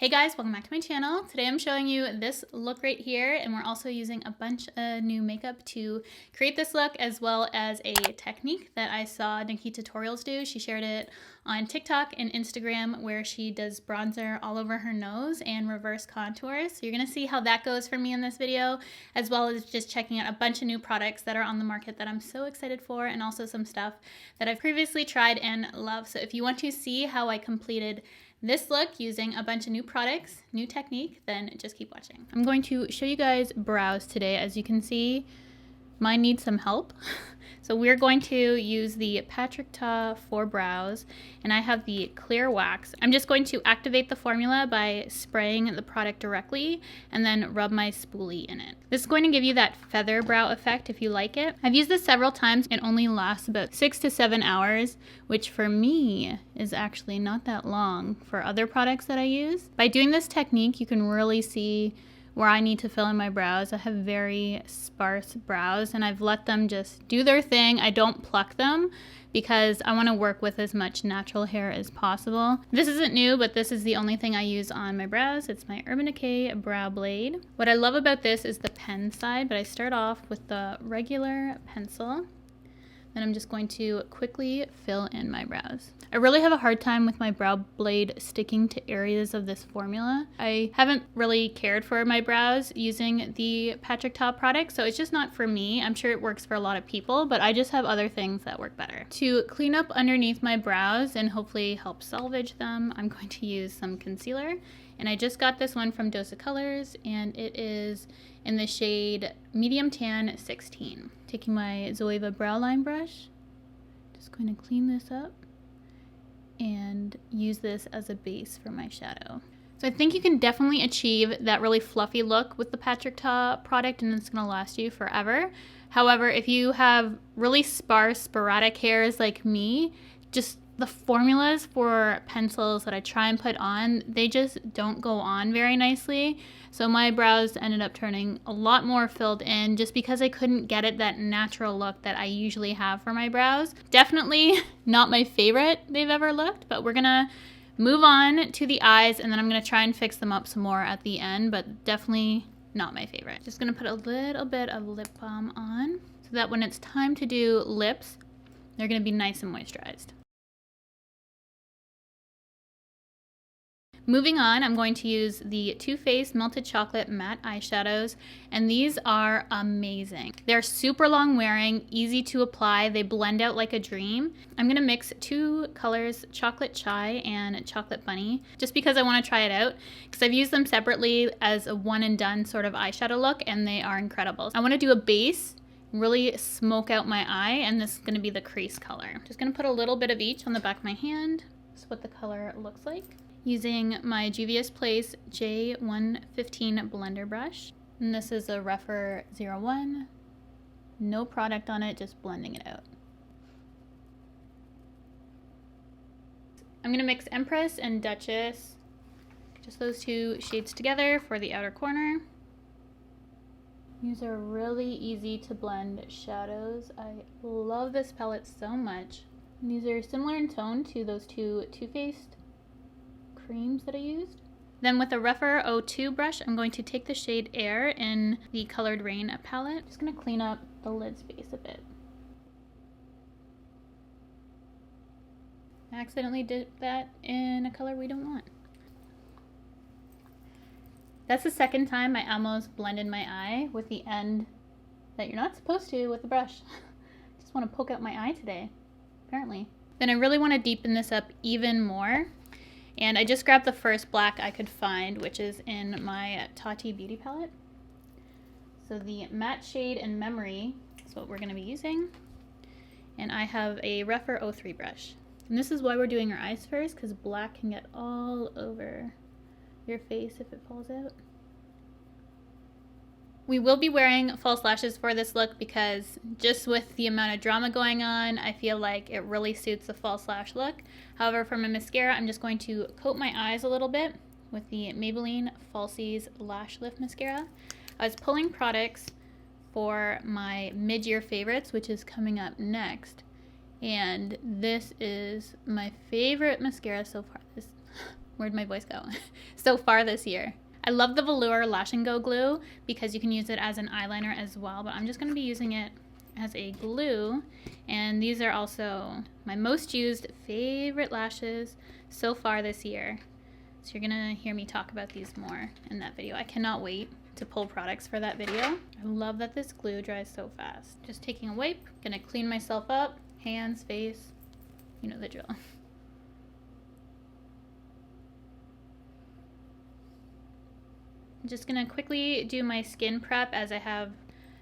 Hey guys, welcome back to my channel. Today I'm showing you this look right here, and we're also using a bunch of new makeup to create this look, as well as a technique that I saw Nikki Tutorials do. She shared it on TikTok and Instagram, where she does bronzer all over her nose and reverse contours. So you're gonna see how that goes for me in this video, as well as just checking out a bunch of new products that are on the market that I'm so excited for, and also some stuff that I've previously tried and love. So if you want to see how I completed this look using a bunch of new products, new technique, then just keep watching. I'm going to show you guys brows today. As you can see, mine needs some help. So we're going to use the Patrick Ta for brows, and I have the clear wax. I'm just going to activate the formula by spraying the product directly and then rub my spoolie in it. This is going to give you that feather brow effect if you like it. I've used this several times. It only lasts about 6 to 7 hours, which for me is actually not that long for other products that I use. By doing this technique, you can really see where I need to fill in my brows. I have very sparse brows, and I've let them just do their thing. I don't pluck them because I want to work with as much natural hair as possible. This isn't new, but this is the only thing I use on my brows. It's my Urban Decay brow blade. What I love about this is the pen side, but I start off with the regular pencil. Then I'm just going to quickly fill in my brows. I really have a hard time with my brow blade sticking to areas of this formula. I haven't really cared for my brows using the Patrick Ta product, so it's just not for me. I'm sure it works for a lot of people, but I just have other things that work better. To clean up underneath my brows and hopefully help salvage them, I'm going to use some concealer. And I just got this one from Dose of Colors, and it is in the shade Medium Tan 16. Taking my Zoeva brow line brush, just going to clean this up and use this as a base for my shadow. So I think you can definitely achieve that really fluffy look with the Patrick Ta product, and it's gonna last you forever. However, if you have really sparse, sporadic hairs like me, just the formulas for pencils that I try and put on, they just don't go on very nicely. So my brows ended up turning a lot more filled in just because I couldn't get it that natural look that I usually have for my brows. Definitely not my favorite they've ever looked, but we're gonna move on to the eyes, and then I'm gonna try and fix them up some more at the end, but definitely not my favorite. Just gonna put a little bit of lip balm on so that when it's time to do lips, they're gonna be nice and moisturized. Moving on, I'm going to use the Too Faced Melted Chocolate Matte Eyeshadows, and these are amazing. They're super long wearing, easy to apply, they blend out like a dream. I'm gonna mix two colors, Chocolate Chai and Chocolate Bunny, just because I wanna try it out, because I've used them separately as a one and done sort of eyeshadow look, and they are incredible. I wanna do a base, really smoke out my eye, and this is gonna be the crease color. Just gonna put a little bit of each on the back of my hand. That's what the color looks like. Using my Juvia's Place J115 blender brush. And this is a Rephr 01. No product on it, just blending it out. I'm gonna mix Empress and Duchess, just those two shades together for the outer corner. These are really easy to blend shadows. I love this palette so much. And these are similar in tone to those two Too Faced creams that I used. Then with a Rephr 02 brush, I'm going to take the shade Air in the Colored Rain palette. Just gonna clean up the lid space a bit. I accidentally did that in a color we don't want. That's the second time I almost blended my eye with the end that you're not supposed to with the brush. Just want to poke out my eye today, apparently. Then I really want to deepen this up even more. And I just grabbed the first black I could find, which is in my Tati Beauty palette. So the matte shade in Memory is what we're gonna be using. And I have a Rephr 03 brush. And this is why we're doing our eyes first, because black can get all over your face if it falls out. We will be wearing false lashes for this look because just with the amount of drama going on, I feel like it really suits the false lash look. However, for my mascara, I'm just going to coat my eyes a little bit with the Maybelline Falsies Lash Lift Mascara. I was pulling products for my mid-year favorites, which is coming up next. And this is my favorite mascara so far. Where'd my voice go? So far this year. I love the Velour Lash and Go glue because you can use it as an eyeliner as well, but I'm just going to be using it as a glue. And these are also my most used favorite lashes so far this year. So you're going to hear me talk about these more in that video. I cannot wait to pull products for that video. I love that this glue dries so fast. Just taking a wipe, going to clean myself up, hands, face, you know the drill. I'm just gonna quickly do my skin prep as I have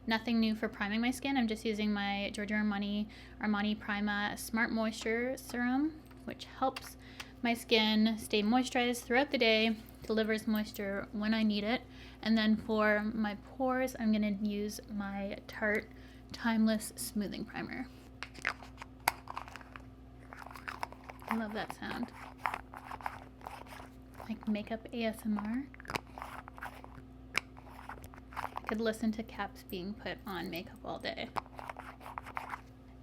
nothing new for priming my skin. I'm just using my Giorgio Armani Prima Smart Moisture Serum, which helps my skin stay moisturized throughout the day, delivers moisture when I need it. And then for my pores, I'm gonna use my Tarte Timeless Smoothing Primer. I love that sound. Like makeup ASMR. Could listen to caps being put on makeup all day.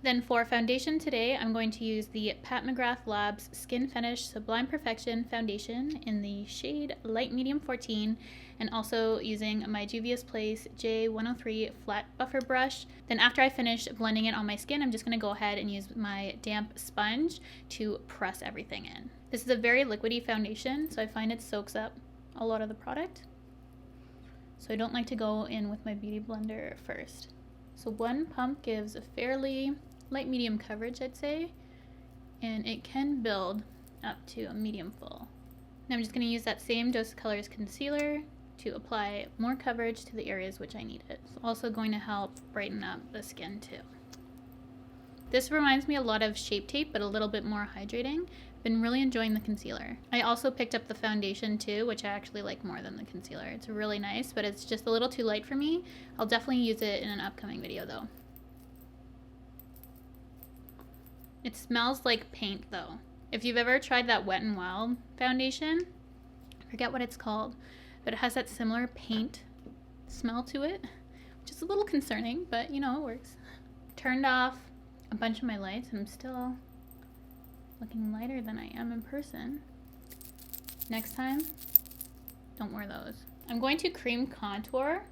Then for foundation today, I'm going to use the Pat McGrath Labs Skin Finish Sublime Perfection Foundation in the shade Light Medium 14, and also using my Juvia's Place J103 Flat Buffer Brush. Then after I finish blending it on my skin, I'm just gonna go ahead and use my damp sponge to press everything in. This is a very liquidy foundation, so I find it soaks up a lot of the product. So I don't like to go in with my beauty blender first. So one pump gives a fairly light medium coverage, I'd say, and it can build up to a medium full. Now I'm just going to use that same Dose of Colors concealer to apply more coverage to the areas which I need it. It's also going to help brighten up the skin too. This reminds me a lot of Shape Tape, but a little bit more hydrating. Been really enjoying the concealer. I also picked up the foundation too, which I actually like more than the concealer. It's really nice, but it's just a little too light for me. I'll definitely use it in an upcoming video though. It smells like paint though. If you've ever tried that Wet n Wild foundation, I forget what it's called, but it has that similar paint smell to it, which is a little concerning, but you know, it works. Turned off a bunch of my lights and I'm still looking lighter than I am in person. Next time, don't wear those. I'm going to cream contour,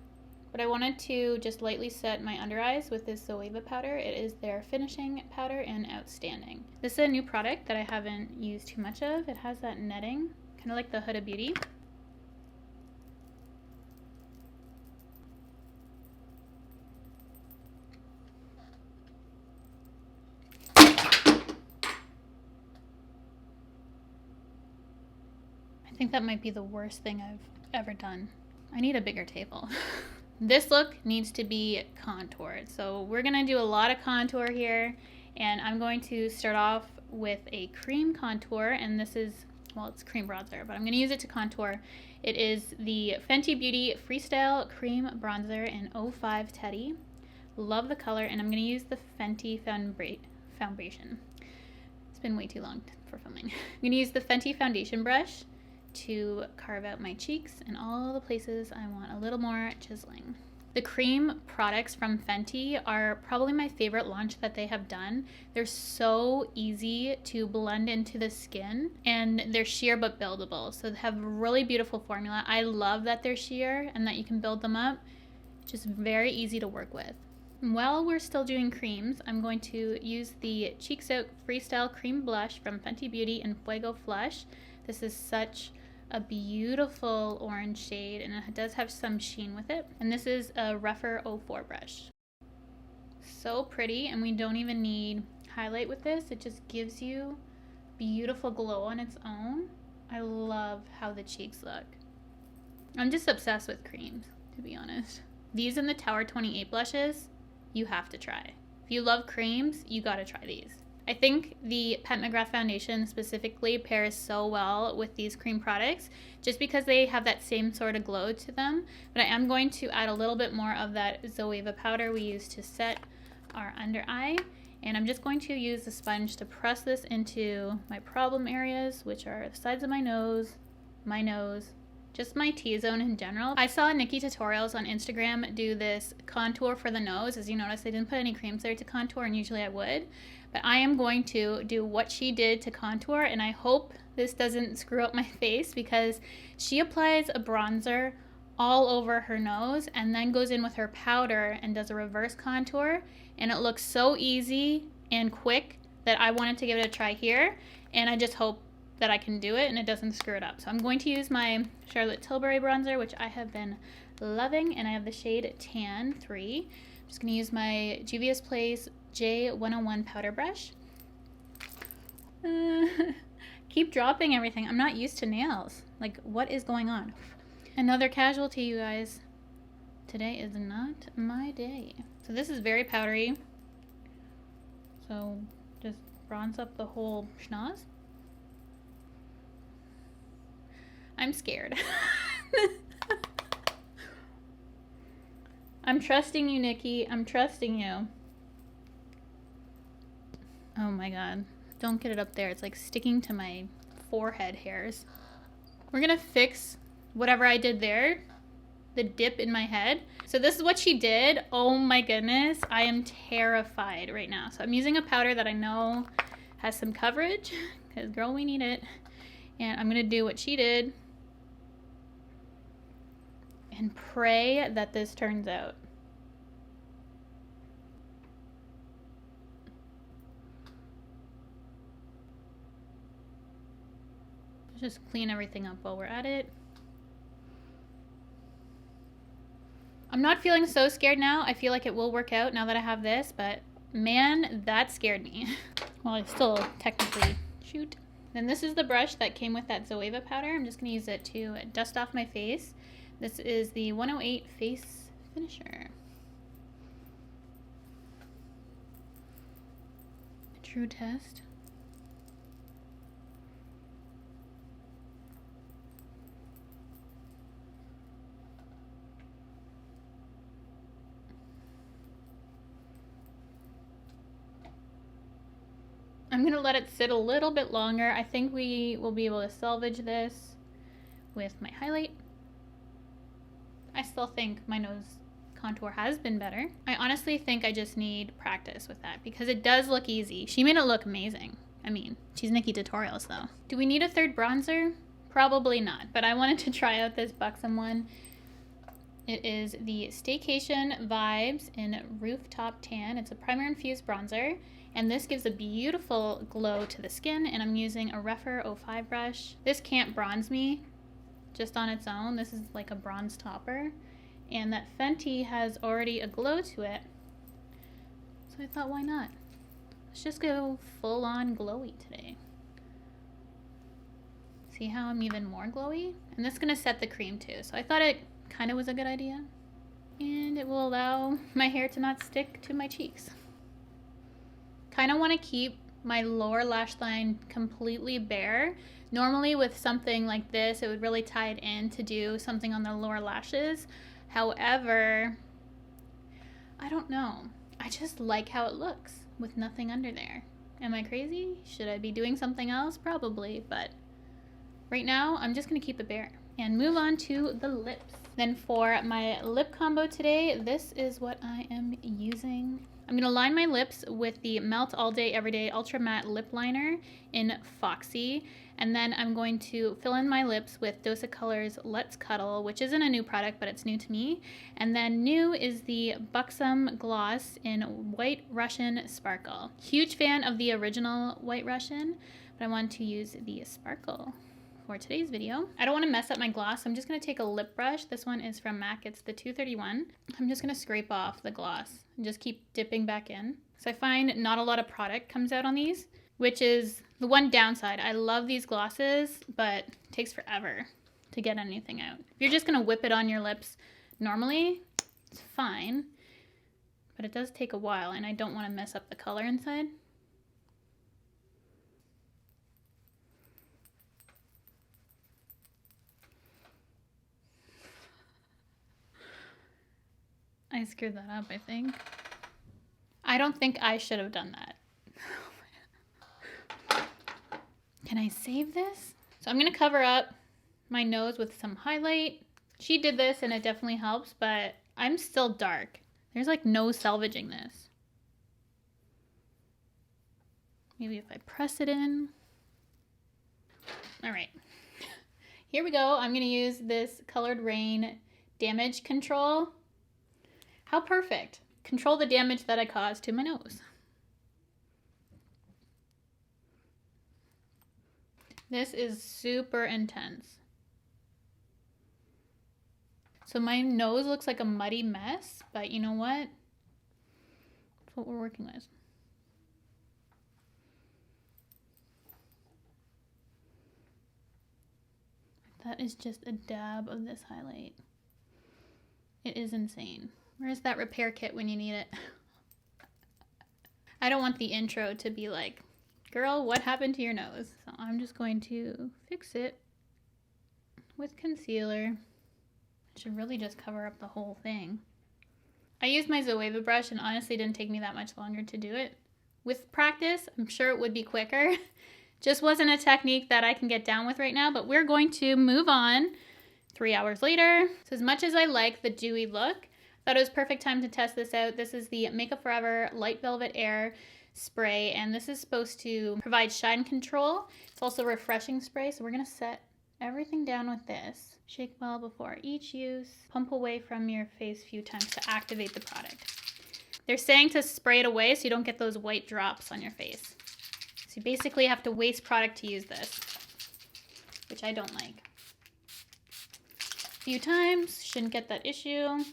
but I wanted to just lightly set my under eyes with this Zoeva powder. It is their finishing powder and Outstanding. This is a new product that I haven't used too much of. It has that netting, kind of like the Huda Beauty. I think that might be the worst thing I've ever done. I need a bigger table. This look needs to be contoured. So we're gonna do a lot of contour here, and I'm going to start off with a cream contour, and this is, well, it's cream bronzer, but I'm gonna use it to contour. It is the Fenty Beauty Freestyle Cream Bronzer in 05 Teddy. Love the color, and I'm gonna use the Fenty foundation. It's been way too long for filming. I'm gonna use the Fenty foundation brush to carve out my cheeks and all the places I want a little more chiseling. The cream products from Fenty are probably my favorite launch that they have done. They're so easy to blend into the skin, and they're sheer but buildable. So they have a really beautiful formula. I love that they're sheer and that you can build them up. Just very easy to work with. While we're still doing creams, I'm going to use the Cheek Soak Freestyle Cream Blush from Fenty Beauty in Fuego Flush. This is such a beautiful orange shade, and it does have some sheen with it. And this is a rougher 04 brush. So pretty, and we don't even need highlight with this. It just gives you beautiful glow on its own. I love how the cheeks look. I'm just obsessed with creams, to be honest. These and the Tower 28 blushes, you have to try. If you love creams, you gotta try these. I think the Pat McGrath foundation specifically pairs so well with these cream products just because they have that same sort of glow to them. But I am going to add a little bit more of that Zoeva powder we use to set our under eye. And I'm just going to use the sponge to press this into my problem areas, which are the sides of my nose, just my T-zone in general. I saw Nikki Tutorials on Instagram do this contour for the nose. As you notice, I didn't put any creams there to contour, and usually I would. But I am going to do what she did to contour, and I hope this doesn't screw up my face, because she applies a bronzer all over her nose and then goes in with her powder and does a reverse contour, and it looks so easy and quick that I wanted to give it a try here, and I just hope that I can do it and it doesn't screw it up. So I'm going to use my Charlotte Tilbury bronzer, which I have been loving, and I have the shade Tan 3. I'm just going to use my Juvia's Place J101 powder brush. Keep dropping everything. I'm not used to nails. Like, what is going on? Another casualty, you guys. Today is not my day. So this is very powdery. So just bronze up the whole schnoz. I'm scared. I'm trusting you, Nikki. I'm trusting you. Oh my god. Don't get it up there. It's like sticking to my forehead hairs. We're gonna fix whatever I did there. The dip in my head. So this is what she did. Oh my goodness. I am terrified right now. So I'm using a powder that I know has some coverage, because girl, we need it. And I'm gonna do what she did and pray that this turns out. Just clean everything up while we're at it. I'm not feeling so scared now. I feel like it will work out now that I have this, but man, that scared me. Well, I still technically shoot. Then this is the brush that came with that Zoeva powder. I'm just gonna use it to dust off my face. This is the 108 Face Finisher. True test. I'm gonna let it sit a little bit longer. I think we will be able to salvage this with my highlight. I still think my nose contour has been better. I honestly think I just need practice with that, because it does look easy. She made it look amazing. I mean, she's Nikki Tutorials though. Do we need a third bronzer? Probably not, but I wanted to try out this Buxom one. It is the Staycation Vibes in Rooftop Tan. It's a primer infused bronzer, and this gives a beautiful glow to the skin, and I'm using a Rephr 05 brush. This can't bronze me just on its own. This is like a bronze topper, and that Fenty has already a glow to it, so I thought, why not? Let's just go full on glowy today. See how I'm even more glowy? And this is gonna set the cream too, so I thought it kind of was a good idea, and it will allow my hair to not stick to my cheeks. Kind of want to keep my lower lash line completely bare. Normally with something like this, it would really tie it in to do something on the lower lashes. However, I don't know. I just like how it looks with nothing under there. Am I crazy? Should I be doing something else? Probably, but right now I'm just gonna keep it bare and move on to the lips. Then for my lip combo today, this is what I am using. I'm going to line my lips with the Melt All Day Everyday Ultra Matte Lip Liner in Foxy. And then I'm going to fill in my lips with Dose of Colors Let's Cuddle, which isn't a new product, but it's new to me. And then new is the Buxom Gloss in White Russian Sparkle. Huge fan of the original White Russian, but I want to use the Sparkle for today's video. I don't want to mess up my gloss. I'm just going to take a lip brush. This one is from MAC. It's the 231. I'm just going to scrape off the gloss and just keep dipping back in. So I find not a lot of product comes out on these, which is the one downside. I love these glosses, but it takes forever to get anything out. If you're just going to whip it on your lips normally, it's fine, but it does take a while, and I don't want to mess up the color inside. I screwed that up, I think. I don't think I should have done that. Can I save this? So I'm gonna cover up my nose with some highlight. She did this and it definitely helps, but I'm still dark. There's like no salvaging this. Maybe if I press it in. All right, here we go. I'm gonna use this Colored Rain Damage Control. How perfect. Control the damage that I caused to my nose. This is super intense. So my nose looks like a muddy mess, but you know what? That's what we're working with. That is just a dab of this highlight. It is insane. Where's that repair kit when you need it? I don't want the intro to be like, girl, what happened to your nose? So I'm just going to fix it with concealer. It should really just cover up the whole thing. I used my Zoeva brush and honestly didn't take me that much longer to do it. With practice, I'm sure it would be quicker. Just wasn't a technique that I can get down with right now, but we're going to move on 3 hours later. So as much as I like the dewy look, I thought it was perfect time to test this out. This is the Makeup Forever Light Velvet Air spray, and this is supposed to provide shine control. It's also a refreshing spray, so we're gonna set everything down with this. Shake well before each use. Pump away from your face a few times to activate the product. They're saying to spray it away so you don't get those white drops on your face. So you basically have to waste product to use this, which I don't like. A few times, shouldn't get that issue.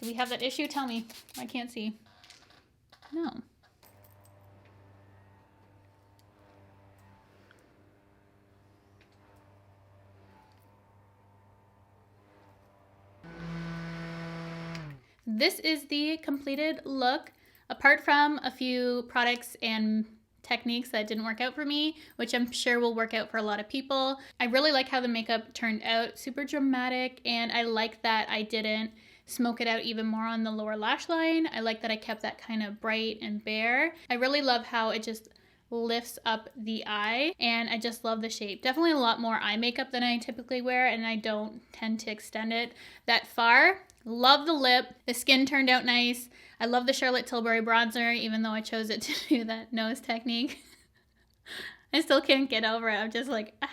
Do we have that issue? Tell me. I can't see. No. This is the completed look. Apart from a few products and techniques that didn't work out for me, which I'm sure will work out for a lot of people, I really like how the makeup turned out. Super dramatic, and I like that I didn't smoke it out even more on the lower lash line. I like that I kept that kind of bright and bare. I really love how it just lifts up the eye, and I just love the shape. Definitely a lot more eye makeup than I typically wear, and I don't tend to extend it that far. Love the lip. The skin turned out nice. I love the Charlotte Tilbury bronzer, even though I chose it to do that nose technique. I still can't get over it. I'm just like, ah.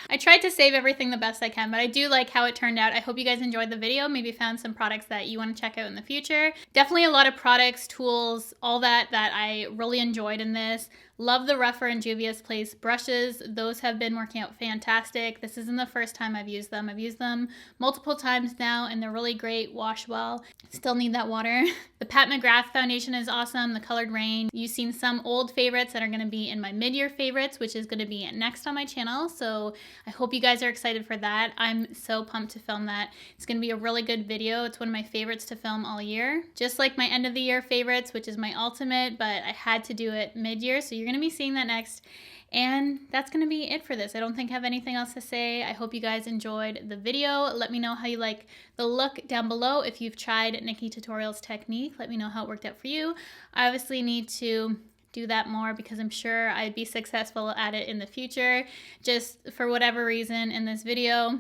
I tried to save everything the best I can, but I do like how it turned out. I hope you guys enjoyed the video. Maybe found some products that you want to check out in the future. Definitely a lot of products, tools, all that I really enjoyed in this. Love the Rougher and Juvia's Place brushes. Those have been working out fantastic. This isn't the first time I've used them. I've used them multiple times now, and they're really great. Wash well. Still need that water. The Pat McGrath foundation is awesome. The Colored Rain. You've seen some old favorites that are going to be in my mid-year favorites, which is going to be next on my channel. So I hope you guys are excited for that. I'm so pumped to film that. It's going to be a really good video. It's one of my favorites to film all year. Just like my end of the year favorites, which is my ultimate, but I had to do it mid-year. So you're going to be seeing that next. And that's going to be it for this. I don't think I have anything else to say. I hope you guys enjoyed the video. Let me know how you like the look down below. If you've tried NikkieTutorials technique, let me know how it worked out for you. I obviously need to do that more because I'm sure I'd be successful at it in the future. Just for whatever reason in this video,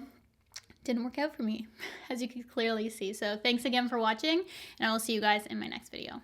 didn't work out for me, as you can clearly see. So thanks again for watching, and I will see you guys in my next video.